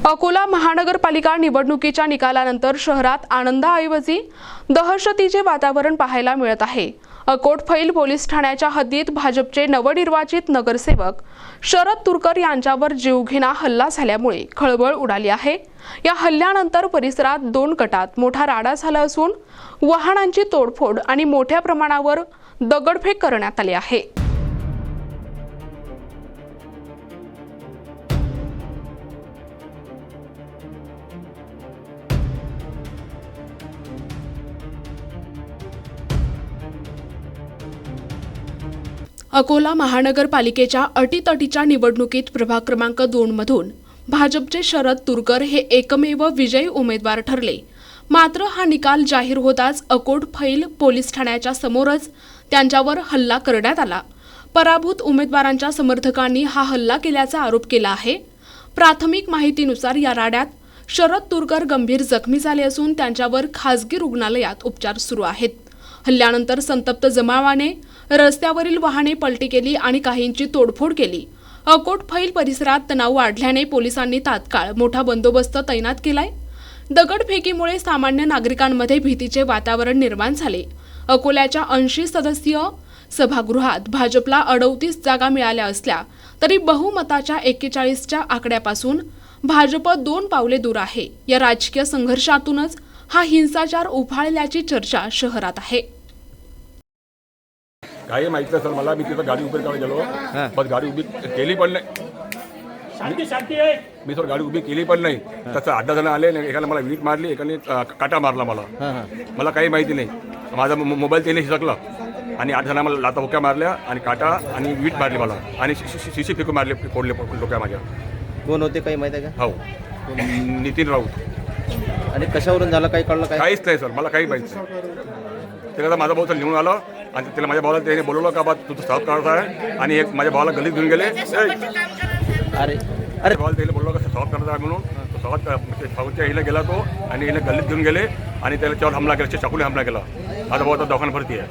अकोला महानगरपालिका निवडणुकीच्या निकालानंतर शहरात आनंदाऐवजी दहशतीचे वातावरण पाहायला मिळत आहे। अकोटफैल पोलीस ठाण्याच्या हद्दीत भाजपचे नवनिर्वाचित नगरसेवक शरद तुरकर यांच्यावर जीवघेणा हल्ला झाल्यामुळे खळबळ उडाली आहे। या हल्ल्यानंतर परिसरात 2 गटात मोठा राडा झाला असून वाहनांची तोडफोड आणि मोठ्या प्रमाणावर दगडफेक करण्यात आली आहे। अकोला महानगरपालिकेच्या अटीतटीच्या निवडणुकीत प्रभाग क्रमांक 2 मधून भाजपचे शरद तुरकर हे एकमेव विजयी उमेदवार ठरले। मात्र हा निकाल जाहीर होताच अकोटफैल पोलीस ठाण्याच्या समोरच त्यांच्यावर हल्ला करण्यात आला। पराभूत उमेदवारांच्या समर्थकांनी हा हल्ला केल्याचा आरोप केला आहे। प्राथमिक माहितीनुसार या राड्यात शरद तुरकर गंभीर जखमी झाले असून त्यांच्यावर खासगी रुग्णालयात उपचार सुरू आहेत। हल्ल्यानंतर संतप्त जमावाने रस्त्यावरील वाहने पलटी केली आणि काहींची तोडफोड केली। अकोटफैल परिसरात तणाव वाढल्याने पोलिसांनी तात्काळ मोठा बंदोबस्त तैनात केलाय। दगडफेकीमुळे सामान्य नागरिकांमध्ये भीतीचे वातावरण निर्माण झाले। अकोल्याच्या 80 सदस्यीय सभागृहात भाजपला 38 जागा मिळाल्या असल्या तरी बहुमताच्या 41च्या आकड्यापासून भाजप 2 पावले दूर आहे। या राजकीय संघर्षातूनच हा हिंसाचार उफाळल्याची चर्चा शहरात आहे। काही माहिती नाही सर, मला मी तिथं गाडी उभी करायला गेलो, पण गाडी उभी केली पण नाही। शांती आहे, मी सर गाडी उभी केली पण नाही। तसं 8-10 जण आले, एकाला मला वीट मारली, एकाने काटा मारला मला काही माहिती नाही। माझा मोबाईल त्याने हिसकला आणि 8 जणांना मला लाथा हुक्या मारल्या आणि काटा आणि वीट मारली मला आणि शिशी फेकू मारले, फोडले डोक्या माझ्या। कोण होते काही माहिती आहे का? हो, नितीन राऊत। आणि कशावरून झालं काही कळलं काय? काहीच नाही सर, मला काही माहिती नाही। त्याला माझा भाऊ निघून आला आणि त्याला माझ्या भावाला त्याने बोलवलं का बा तू साफ करत आहे, आणि एक माझ्या भावाला गल्लीत घेऊन गेले। अरे भावाला त्याला बोललो का साफ करत आहे म्हणून, तो सावतच्या हिला गेला तो आणि हिला गल्लीत घेऊन गेले आणि त्याच्यावर हमला केला, चाकूने हमला केला। माझा भाऊ आता दवाखान्यात भरती आहे।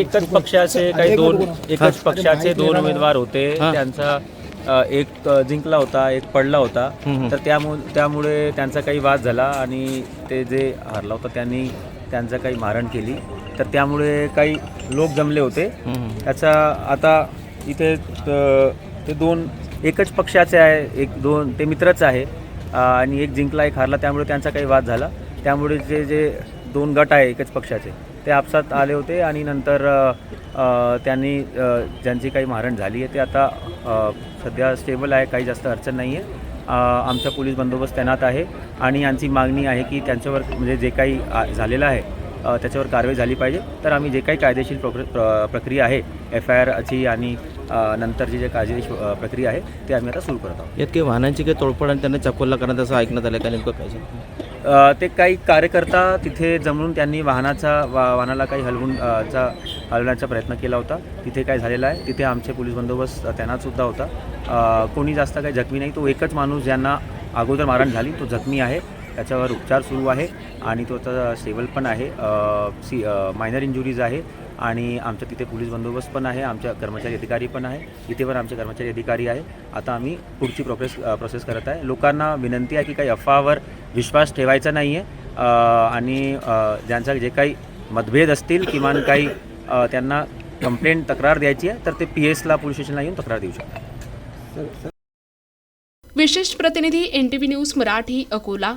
एकच पक्षाचे दोन उमेदवार होते, त्यांचा एक जिंकला होता, एक पडला होता। तर त्यामुळे त्यांचा काही वाद झाला आणि ते जे हारला होता त्यांचा काही मारहाण केली। तर त्यामुळे काही लोक जमले होते। त्याचा आता इथे ते 2 एकच पक्षाचे आहे, 1-2 ते मित्रच आहे आणि एक जिंकला एक हारला, त्यामुळे त्यांचा काही वाद झाला। त्यामुळे जे 2 गट आहे एकच पक्षाचे ते आपसात आले होते आणि नंतर त्यांनी ज्यांची काही मारहाण झाली आहे ते आता सध्या स्टेबल आहे, काही जास्त अडचण नाही आहे। आमचा पोलीस बंदोबस्त तैनात आहे आणि यांची मागणी आहे की त्यांच्यावर म्हणजे जे काही झालेलं आहे त्याच्यावर कारवाई झाली पाहिजे। तर आम्ही जे काही कायदेशीर प्रक्रिया आहे FIRची आणि नंतरची जे कायदेशीर प्रक्रिया आहे ते आम्ही आता सुरू करत आहोत। यात काही वाहनांची काही तोडफोड आणि त्यांना चक्कोला करण्यात असं ऐकण्यात आलं का? नेमकं काय ते काही कार्यकर्ता तिथे जमून त्यांनी वाहनाला काही हलवण्याचा प्रयत्न केला होता। तिथे काय झालेलं आहे, तिथे आमचे पोलीस बंदोबस्त तैनातसुद्धा होता। कोणी जास्त काही जखमी नाही। तो एकच माणूस ज्यांना अगोदर मारहाण झाली तो जखमी आहे, त्याच्यावर उपचार सुरू आहे आणि तो आता स्टेबल पण आहे। मायनर इंजुरीज आहे आणि आमच्या तिथे पोलीस बंदोबस्त पण आहे, आमच्या कर्मचारी अधिकारी पण आहे, इथे पण आमचे कर्मचारी अधिकारी आहे। आता आम्ही पुढची प्रोसेस करत आहे। लोकांना विनंती आहे की काही अफवावर विश्वास ठेवायचा नाही आहे आणि ज्यांचा जे काही मतभेद असतील किमान काही त्यांना तक्रार द्यायची आहे तर ते PS पोलीस स्टेशनला येऊन तक्रार देऊ शकतात। विशेष प्रतिनिधी NTV न्यूज मराठी, अकोला।